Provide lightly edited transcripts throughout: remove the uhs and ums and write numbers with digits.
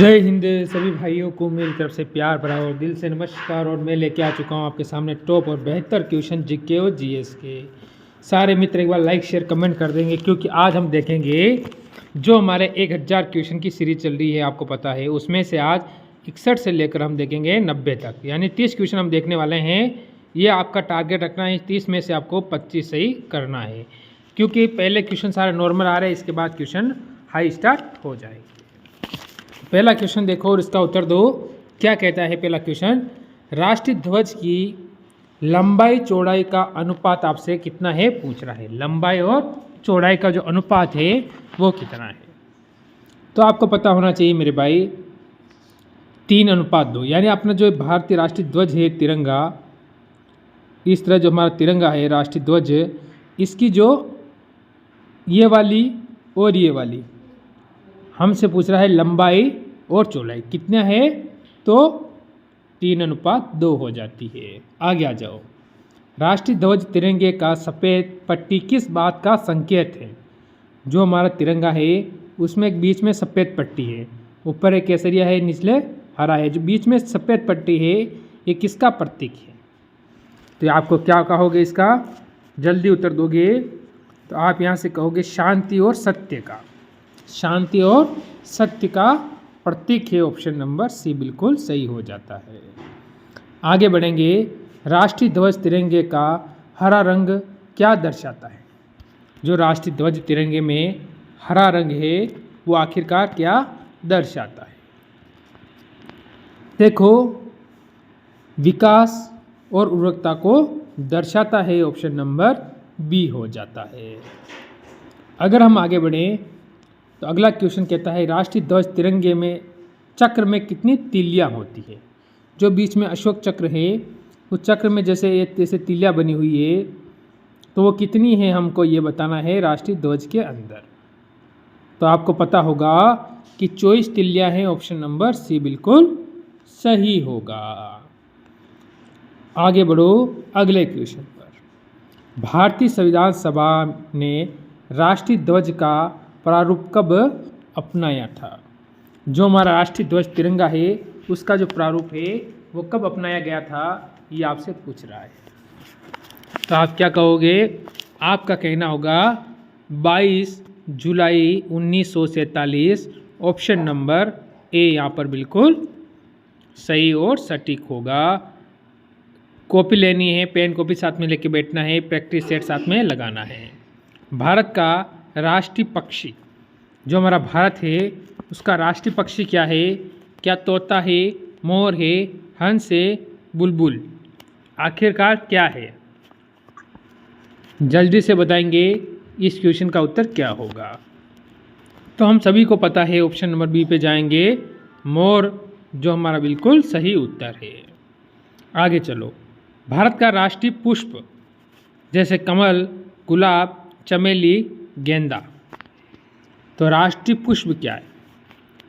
जय हिंद सभी भाइयों को मेरी तरफ से प्यार भरा और दिल से नमस्कार। और मैं लेके आ चुका हूँ आपके सामने टॉप और बेहतर क्वेश्चन जीके और जीएस के। सारे मित्र एक बार लाइक शेयर कमेंट कर देंगे, क्योंकि आज हम देखेंगे जो हमारे 1000 क्वेश्चन की सीरीज चल रही है, आपको पता है, उसमें से आज 61 से लेकर हम देखेंगे 90 तक, यानी 30 क्वेश्चन हम देखने वाले हैं। ये आपका टारगेट रखना है, 30 में से आपको 25 सही करना है, क्योंकि पहले क्वेश्चन सारे नॉर्मल आ रहे हैं, इसके बाद क्वेश्चन हाई स्टार्ट हो जाएगी। पहला क्वेश्चन देखो और इसका उत्तर दो। क्या कहता है पहला क्वेश्चन? राष्ट्रीय ध्वज की लंबाई चौड़ाई का अनुपात आपसे कितना है पूछ रहा है। लंबाई और चौड़ाई का जो अनुपात है वो कितना है? तो आपको पता होना चाहिए मेरे भाई 3:2, यानी अपना जो भारतीय राष्ट्रीय ध्वज है तिरंगा, इस तरह जो हमारा तिरंगा है राष्ट्रीय ध्वज, इसकी जो ये वाली और ये वाली हमसे पूछ रहा है लंबाई और चौड़ाई कितना है, तो 3:2 हो जाती है। आगे आ जाओ। राष्ट्रीय ध्वज तिरंगे का सफ़ेद पट्टी किस बात का संकेत है? जो हमारा तिरंगा है उसमें एक बीच में सफ़ेद पट्टी है, ऊपर एक केसरिया है, निचले हरा है। जो बीच में सफ़ेद पट्टी है ये किसका प्रतीक है? तो आपको क्या कहोगे इसका? जल्दी उत्तर दोगे तो आप यहाँ से कहोगे शांति और सत्य का। शांति और सत्य का प्रतीक है, ऑप्शन नंबर सी बिल्कुल सही हो जाता है। आगे बढ़ेंगे। राष्ट्रीय ध्वज तिरंगे का हरा रंग क्या दर्शाता है? जो राष्ट्रीय ध्वज तिरंगे में हरा रंग है वो आखिरकार क्या दर्शाता है? देखो, विकास और उर्वरकता को दर्शाता है, ऑप्शन नंबर बी हो जाता है। अगर हम आगे बढ़ें तो अगला क्वेश्चन कहता है राष्ट्रीय ध्वज तिरंगे में चक्र में कितनी तीलियां होती है? जो बीच में अशोक चक्र है उस चक्र में जैसे तीलियां बनी हुई है, तो वो कितनी है हमको ये बताना है राष्ट्रीय ध्वज के अंदर। तो आपको पता होगा कि 24 तीलियां हैं, ऑप्शन नंबर सी बिल्कुल सही होगा। आगे बढ़ो अगले क्वेश्चन पर। भारतीय संविधान सभा ने राष्ट्रीय ध्वज का प्रारूप कब अपनाया था? जो हमारा राष्ट्रीय ध्वज तिरंगा है उसका जो प्रारूप है वो कब अपनाया गया था, ये आपसे पूछ रहा है। तो आप क्या कहोगे? आपका कहना होगा 22 जुलाई 1947, ऑप्शन नंबर ए यहाँ पर बिल्कुल सही और सटीक होगा। कॉपी लेनी है, पेन कॉपी साथ में लेके बैठना है, प्रैक्टिस सेट साथ में लगाना है। भारत का राष्ट्रीय पक्षी, जो हमारा भारत है उसका राष्ट्रीय पक्षी क्या है? क्या तोता है, मोर है, हंस है, बुलबुल? आखिरकार क्या है? जल्दी से बताएंगे इस क्वेश्चन का उत्तर क्या होगा। तो हम सभी को पता है, ऑप्शन नंबर बी पे जाएंगे, मोर, जो हमारा बिल्कुल सही उत्तर है। आगे चलो। भारत का राष्ट्रीय पुष्प जैसे कमल, गुलाब, चमेली, गेंदा, तो राष्ट्रीय पुष्प क्या है?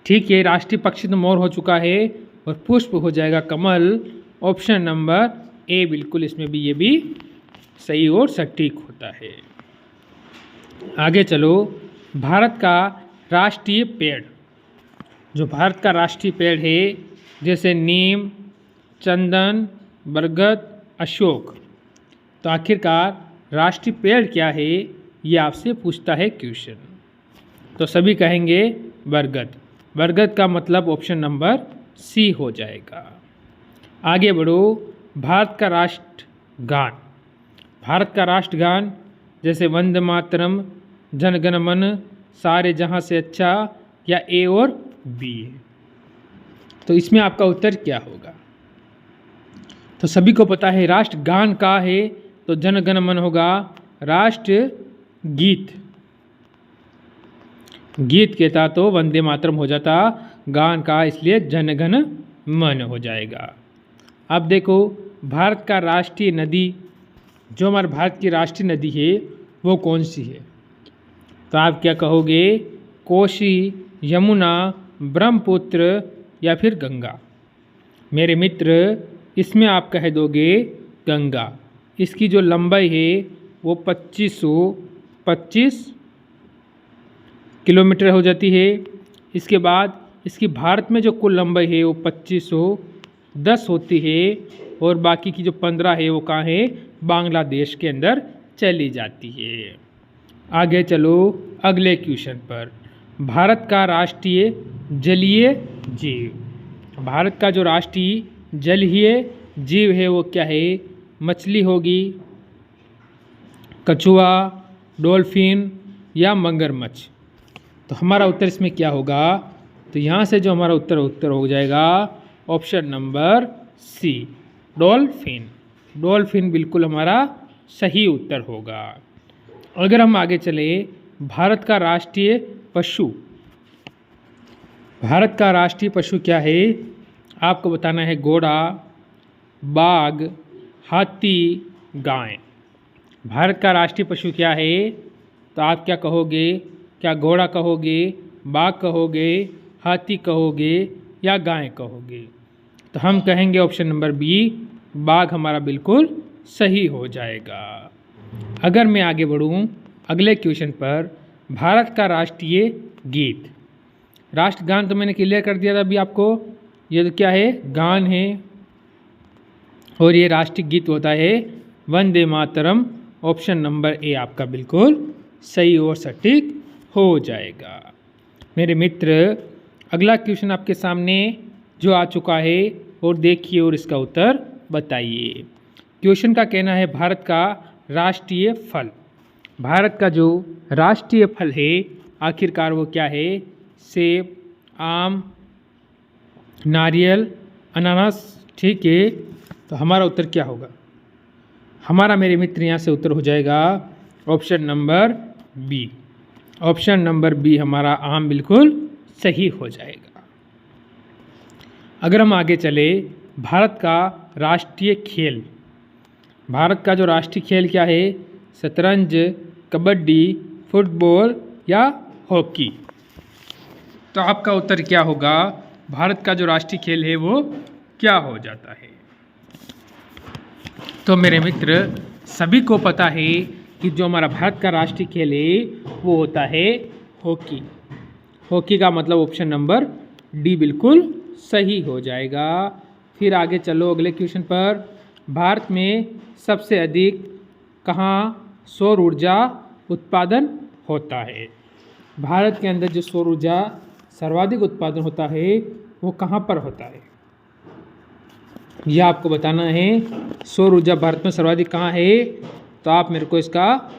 ठीक है, राष्ट्रीय पक्षी तो मोर हो चुका है और पुष्प हो जाएगा कमल, ऑप्शन नंबर ए बिल्कुल इसमें भी ये भी सही और सटीक होता है। आगे चलो। भारत का राष्ट्रीय पेड़, जो भारत का राष्ट्रीय पेड़ है जैसे नीम, चंदन, बरगद, अशोक, तो आखिरकार राष्ट्रीय पेड़ क्या है ये आपसे पूछता है क्वेश्चन। तो सभी कहेंगे बरगद। बरगद का मतलब ऑप्शन नंबर सी हो जाएगा। आगे बढ़ो। भारत का राष्ट्रगान, भारत का राष्ट्रगान जैसे वंदे मातरम, जन गण मन, सारे जहां से अच्छा, या ए और बी है? तो इसमें आपका उत्तर क्या होगा? तो सभी को पता है राष्ट्रगान का है तो जन गण मन होगा। राष्ट्र गीत, गीत कहता तो वंदे मातरम हो जाता, गान का इसलिए जन गण मन हो जाएगा। अब देखो, भारत का राष्ट्रीय नदी, जो हमारे भारत की राष्ट्रीय नदी है वो कौन सी है? तो आप क्या कहोगे? कोसी, यमुना, ब्रह्मपुत्र या फिर गंगा? मेरे मित्र, इसमें आप कह दोगे गंगा। इसकी जो लंबाई है वो 2525 किलोमीटर हो जाती है। इसके बाद इसकी भारत में जो कुल लंबाई है वो 2510 होती है और बाकी की जो 15 है वो कहाँ है, बांग्लादेश के अंदर चली जाती है। आगे चलो अगले क्वेश्चन पर। भारत का राष्ट्रीय जलीय जीव, भारत का जो राष्ट्रीय जलीय जीव है वो क्या है, मछली होगी, कछुआ, डॉल्फिन या मगरमच्छ। तो हमारा उत्तर इसमें क्या होगा, तो यहाँ से जो हमारा उत्तर हो जाएगा option number C, dolphin. Dolphin बिल्कुल हमारा सही उत्तर होगा। अगर हम आगे चले, भारत का राष्ट्रीय पशु, भारत का राष्ट्रीय पशु क्या है, आपको बताना है घोड़ा, बाघ, हाथी, गाय। भारत का राष्ट्रीय पशु क्या है, तो आप क्या कहोगे, क्या घोड़ा कहोगे, बाघ कहोगे, हाथी कहोगे या गाय कहोगे। तो हम कहेंगे ऑप्शन नंबर बी, बाघ हमारा बिल्कुल सही हो जाएगा। अगर मैं आगे बढ़ूं अगले क्वेश्चन पर, भारत का राष्ट्रीय गीत, राष्ट्रगान तो मैंने क्लियर कर दिया था अभी आपको, ये तो क्या है, गान है, और ये राष्ट्रीय गीत होता है Vande Mataram. Option number A आपका बिल्कुल सही और सटीक हो जाएगा। मेरे मित्र, अगला क्वेश्चन आपके सामने जो आ चुका है और देखिए और इसका उत्तर बताइए। क्वेश्चन का कहना है भारत का राष्ट्रीय फल, भारत का जो राष्ट्रीय फल है आखिरकार वो क्या है, सेब, आम, नारियल, अनानास। ठीक है, तो हमारा उत्तर क्या होगा, हमारा मेरे मित्र यहाँ से उत्तर हो जाएगा option number B. Option number B हमारा आम बिल्कुल सही हो जाएगा। अगर हम आगे चले, भारत का राष्ट्रीय खेल, भारत का जो राष्ट्रीय खेल क्या है, शतरंज, कबड्डी, फुटबॉल या हॉकी। तो आपका उत्तर क्या होगा, भारत का जो राष्ट्रीय खेल है वो क्या हो जाता है। तो मेरे मित्र, सभी को पता है कि जो हमारा भारत का राष्ट्रीय खेल है वो होता है हॉकी। हॉकी का मतलब ऑप्शन नंबर डी बिल्कुल सही हो जाएगा। फिर आगे चलो अगले क्वेश्चन पर। भारत में सबसे अधिक कहाँ सौर ऊर्जा उत्पादन होता है, भारत के अंदर जो सौर ऊर्जा सर्वाधिक उत्पादन होता है वो कहाँ पर होता है, यह आपको बताना है। सौर ऊर्जा भारत में सर्वाधिक कहाँ है, तो आप मेरे को इसका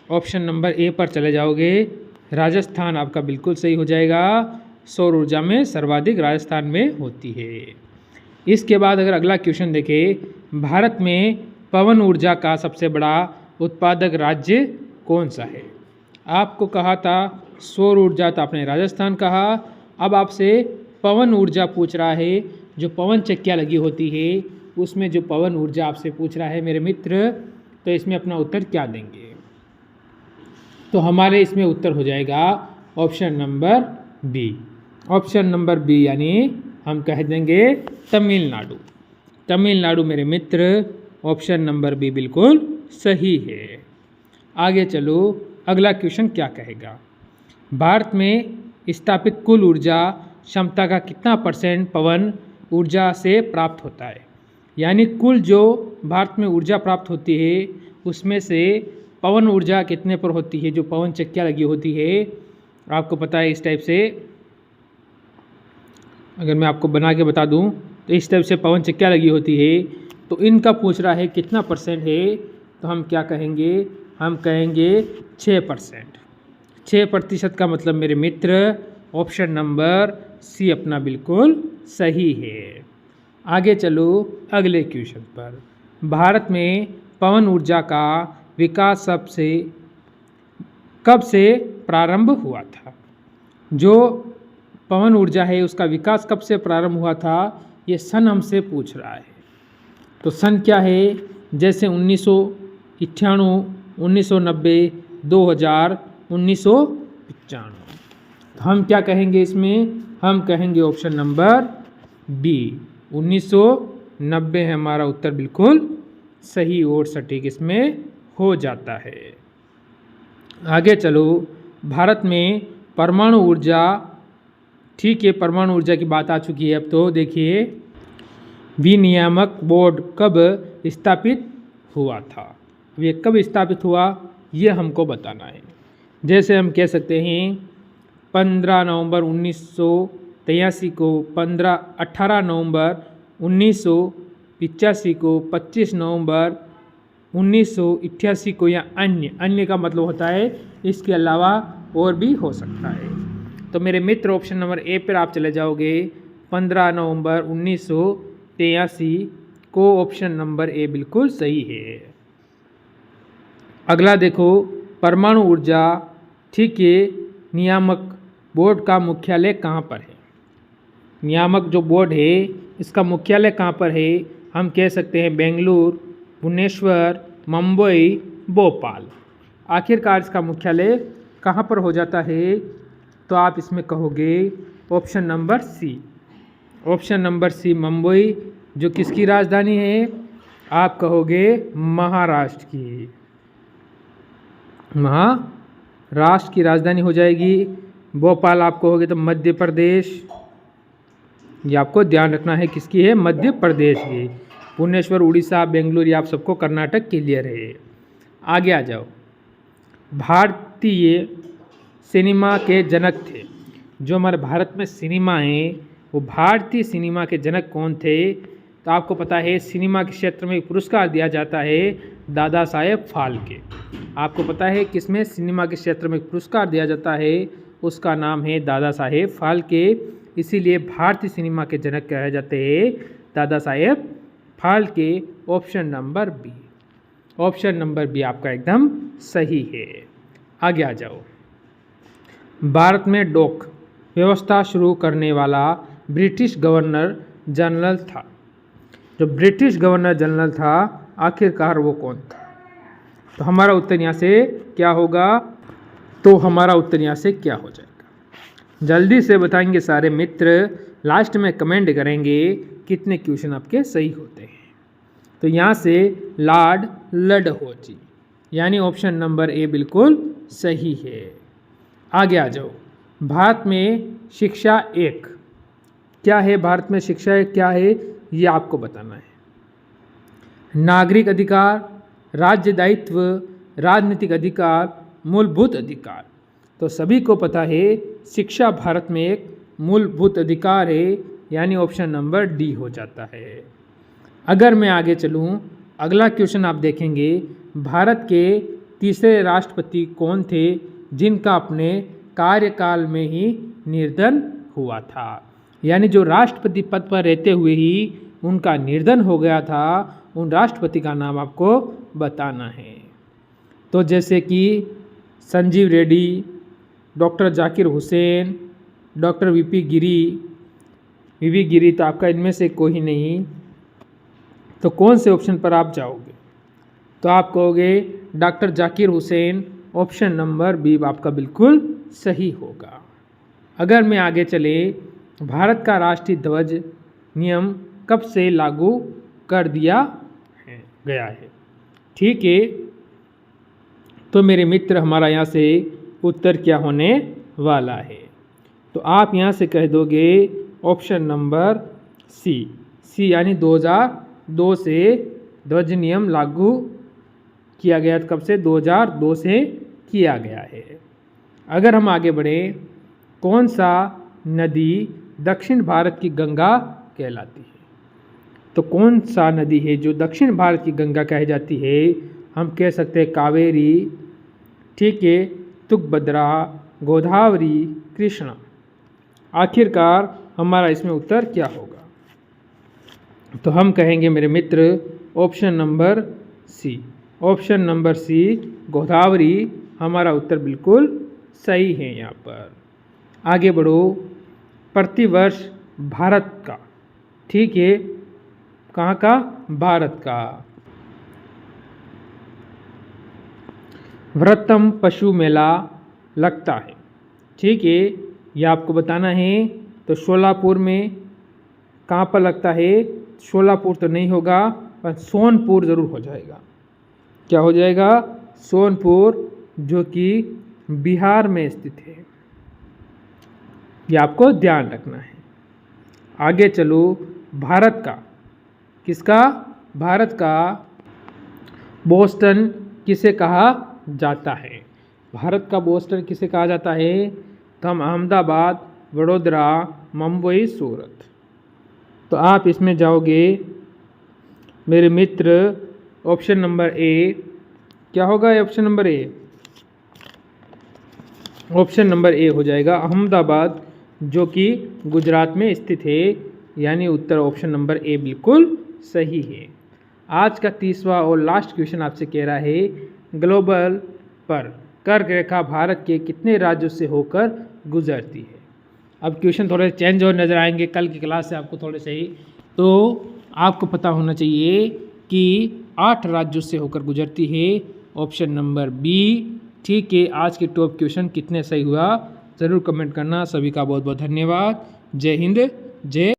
ऑप्शन नंबर ए पर चले जाओगे, राजस्थान आपका बिल्कुल सही हो जाएगा। सौर ऊर्जा में सर्वाधिक राजस्थान में होती है। इसके बाद अगर अगला क्वेश्चन देखें, भारत में पवन ऊर्जा का सबसे बड़ा उत्पादक राज्य कौन सा है। आपको कहा था सौर ऊर्जा, तो आपने राजस्थान कहा। अब आपसे पवन ऊर्जा पूछ रहा है, जो पवन चक्कियाँ लगी होती है उसमें जो पवन ऊर्जा आपसे पूछ रहा है मेरे मित्र, तो इसमें अपना उत्तर क्या देंगे। तो हमारे इसमें उत्तर हो जाएगा option number B. Option number B यानी हम कह देंगे तमिलनाडु। तमिलनाडु मेरे मित्र, ऑप्शन नंबर बी बिल्कुल सही है। आगे चलो अगला क्वेश्चन क्या कहेगा, भारत में स्थापित कुल ऊर्जा क्षमता का कितना % पवन ऊर्जा से प्राप्त होता है। यानी कुल जो भारत में ऊर्जा प्राप्त होती है उसमें से पवन ऊर्जा कितने पर होती है, जो पवन चक्कियाँ लगी होती है। आपको पता है इस टाइप से, अगर मैं आपको बना के बता दूं तो इस टाइप से पवन चक्कियाँ लगी होती है, तो इनका पूछ रहा है कितना % है, तो हम क्या कहेंगे, हम कहेंगे 6%। 6% का मतलब मेरे मित्र ऑप्शन नंबर सी अपना बिल्कुल सही है। आगे चलो अगले क्वेश्चन पर। भारत में पवन ऊर्जा का विकास कब से प्रारंभ हुआ था। जो पवन ऊर्जा है उसका विकास कब से प्रारंभ हुआ था, ये सन हमसे पूछ रहा है। तो सन क्या है, जैसे 1998, 1990, 2000, 1995। तो हम क्या कहेंगे इसमें, हम कहेंगे ऑप्शन नंबर बी 1990 है हमारा उत्तर बिल्कुल सही और सटीक इसमें हो जाता है। आगे चलो, भारत में परमाणु ऊर्जा ठीक है, परमाणु ऊर्जा की बात आ चुकी है। अब तो देखिए विनियामक बोर्ड कब स्थापित हुआ था। अब ये कब स्थापित हुआ ये हमको बताना है। जैसे हम कह सकते हैं 15 नवंबर 1983 को, 18 नवंबर 1985 को, 25 नवंबर 1988 को, या अन्य का मतलब होता है इसके अलावा और भी हो सकता है। तो मेरे मित्र ऑप्शन नंबर ए पर आप चले जाओगे 15 नवंबर 1983 को, ऑप्शन नंबर ए बिल्कुल सही है। अगला देखो परमाणु ऊर्जा ठीक है नियामक बोर्ड का मुख्यालय कहाँ पर है। नियामक जो बोर्ड है इसका मुख्यालय कहाँ पर है। हम कह सकते हैं बेंगलुरु, भुवनेश्वर, मुंबई, भोपाल। आखिरकार इसका मुख्यालय कहाँ पर हो जाता है तो आप इसमें कहोगे option number C. Option number C Mumbai, जो किसकी राजधानी है, आप कहोगे महाराष्ट्र की। महाराष्ट्र की राजधानी हो जाएगी। भोपाल आप कहोगे तो मध्य प्रदेश, ये आपको ध्यान रखना है किसकी है, मध्य प्रदेश की। भुवनेश्वर उड़ीसा, बेंगलुरु आप सबको कर्नाटक क्लियर है। आगे आ जाओ। भारतीय सिनेमा के जनक थे, जो हमारे भारत में सिनेमा है वो भारतीय सिनेमा के जनक कौन थे। तो आपको पता है सिनेमा के क्षेत्र में पुरस्कार दिया जाता है दादा साहेब फाल्के। आपको पता है किसमें सिनेमा के क्षेत्र में पुरस्कार दिया जाता है, उसका नाम है दादा साहेब फाल्के। इसीलिए भारतीय सिनेमा के जनक कहे जाते हैं Dada Saheb Phalke. Option number B. Option number B आपका एकदम सही है। आगे आ जाओ। भारत में डॉक व्यवस्था शुरू करने वाला ब्रिटिश गवर्नर जनरल था। जो ब्रिटिश गवर्नर जनरल था आखिरकार वो कौन था। तो हमारा उत्तर यहाँ से क्या होगा, तो हमारा उत्तर यहाँ से क्या हो जाएगा, जल्दी से बताएंगे सारे मित्र। लास्ट में कमेंट करेंगे कितने क्वेश्चन आपके सही होते हैं। तो यहाँ से लॉर्ड डलहौजी, यानी ऑप्शन नंबर ए बिल्कुल सही है। आगे आ जाओ। भारत में शिक्षा एक क्या है, भारत में शिक्षा एक क्या है ये आपको बताना है। नागरिक अधिकार, राज्य दायित्व, राजनीतिक अधिकार, मूलभूत अधिकार। तो सभी को पता है शिक्षा भारत में एक मूलभूत अधिकार है, यानी ऑप्शन नंबर डी हो जाता है। अगर मैं आगे चलूँ, अगला क्वेश्चन आप देखेंगे भारत के तीसरे राष्ट्रपति कौन थे जिनका अपने कार्यकाल में ही निर्धन हुआ था। यानी जो राष्ट्रपति पद पर रहते हुए ही उनका निर्धन हो गया था, उन राष्ट्रपति का नाम आपको बताना है। तो जैसे कि संजीव रेड्डी, डॉक्टर जाकिर हुसैन, डॉक्टर वीपी गिरी तो आपका इनमें से कोई नहीं। तो कौन से ऑप्शन पर आप जाओगे, तो आप कहोगे doctor Zakir Hussain. Option number B आपका बिल्कुल सही होगा। अगर मैं आगे चले, भारत का राष्ट्रीय ध्वज नियम कब से लागू कर दिया गया है। ठीक है, तो मेरे मित्र हमारा यहाँ से उत्तर क्या होने वाला है, तो आप यहाँ से कह दोगे ऑप्शन नंबर सी यानी 2002 से ध्वज नियम लागू किया गया। कब से, 2002 से किया गया है। अगर हम आगे बढ़ें, कौन सा नदी दक्षिण भारत की गंगा कहलाती है। तो कौन सा नदी है जो दक्षिण भारत की गंगा कही जाती है। हम कह सकते हैं कावेरी, ठीक है, तुंगभद्रा, गोदावरी, कृष्णा। आखिरकार हमारा इसमें उत्तर क्या होगा, तो हम कहेंगे मेरे मित्र option number C. Option number C Godavari हमारा उत्तर बिल्कुल सही है। यहाँ पर आगे बढ़ो। प्रतिवर्ष भारत का, ठीक है, कहाँ का, भारत का वृहत्तम पशु मेला लगता है। ठीक है, ये आपको बताना है। तो शोलापुर में कहाँ पर लगता है, शोलापुर तो नहीं होगा पर सोनपुर ज़रूर हो जाएगा। क्या हो जाएगा, सोनपुर, जो कि बिहार में स्थित है। ये आपको ध्यान रखना है। आगे चलो, भारत का, किसका, भारत का बोस्टन किसे कहा जाता है? भारत का बोस्टन किसे कहा जाता है? तो हम अहमदाबाद, वडोदरा, मुंबई, सूरत। तो आप इसमें जाओगे मेरे मित्र, ऑप्शन नंबर ए, क्या होगा option number A? Option number A हो जाएगा अहमदाबाद, जो कि गुजरात में स्थित है, यानी उत्तर ऑप्शन नंबर ए बिल्कुल सही है। आज का तीसरा और लास्ट क्वेश्चन आपसे कह रहा है, ग्लोबल पर कर्क रेखा भारत के कितने राज्यों से होकर गुजरती है? अब क्वेश्चन थोड़े चेंज और नज़र आएंगे कल की क्लास से आपको थोड़े सही। तो आपको पता होना चाहिए कि 8 राज्यों से होकर गुजरती है, ऑप्शन नंबर बी। ठीक है, आज के टॉप क्वेश्चन कितने सही हुआ ज़रूर कमेंट करना। सभी का बहुत बहुत धन्यवाद। जय हिंद, जय